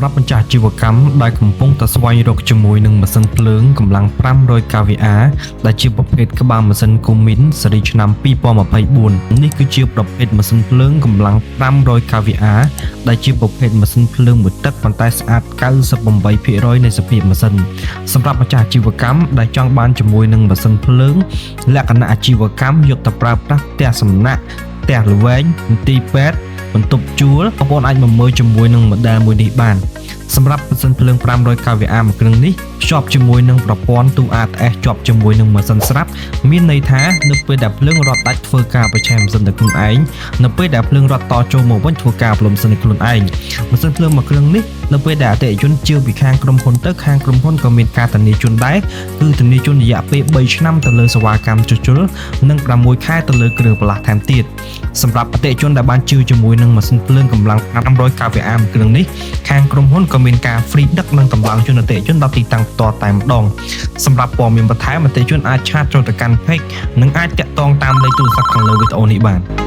รับម្ចាស់ជីវកម្មដែលកំពុងតែស្វែងរកជាមួយនឹងម៉ាស៊ីនភ្លើងកម្លាំង 500 kVA ដែលជាប្រភេទក្បាលម៉ាស៊ីន Cummins ស៊េរីឆ្នាំ 2024 នេះគឺជាប្រភេទម៉ាស៊ីនភ្លើងកម្លាំង 500 kVA ដែលជាប្រភេទម៉ាស៊ីនភ្លើងមួយទឹកប៉ុន្តែស្អាត 98% នៃសភាពម៉ាស៊ីនសម្រាប់ម្ចាស់អាជីវកម្មដែលចង់បានជាមួយនឹងម៉ាស៊ីនភ្លើងលក្ខណៈអាជីវកម្មយកទៅប្រើប្រាស់ផ្ទះសំណាក់ផ្ទះល្វែងមន្ទីរពេទ្យបន្ទប់ជួលបងប្អូនអាចមកមើលជាមួយនឹង model មួយនេះបានសម្រាប់ម៉ាស៊ីនភ្លើង 500 kVA មួយគ្រឿងនេះភ្ជាប់ជាមួយនឹងប្រព័ន្ធទូ ATS ជាប់ជាមួយនឹងម៉ាស៊ីនស្រាប់មានន័យថានៅពេលដែលភ្លើងរត់ដាច់ធ្វើការប្រឆាំងម៉ាស៊ីនដោយខ្លួនឯងនៅពេលដែលភ្លើងរត់តចូលមកវិញធ្វើការផ្លុំម៉ាស៊ីនដោយខ្លួនឯងម៉ាស៊ីនភ្លើងមួយគ្រឿងនេះនៅពេលដែលអតិថិជនជឿពីខាងក្រុមហ៊ុនទៅខាងក្រុមហ៊ុនក៏មានការធានាជូនដែរគឺធានាជូនរយៈពេល 3 ឆ្នាំទៅលើសេវាកម្មជួសជុលនិង 6 ខែទៅលើគ្រឿងបន្លាស់ថែមទៀតសម្រាប់អតិថិជនដែលបានជឿជាមួយនឹងម៉ាស៊ីនភ្លើងកម្លាំង 500 kVA មួយគ្រឿងនេះខាងក្រុមហ៊ុនក៏មានការ free ដឹកនិងតម្លើងជូនអតិថិជនដល់ទីតាំងផ្ទាល់តែម្ដងសម្រាប់ព័ត៌មានបន្ថែមអតិថិជនអាចឆាតចូលទៅកាន់ page និងអាចតាក់ទងតាមលេខទូរស័ព្ទខាងលើវីដេអូនេះបាន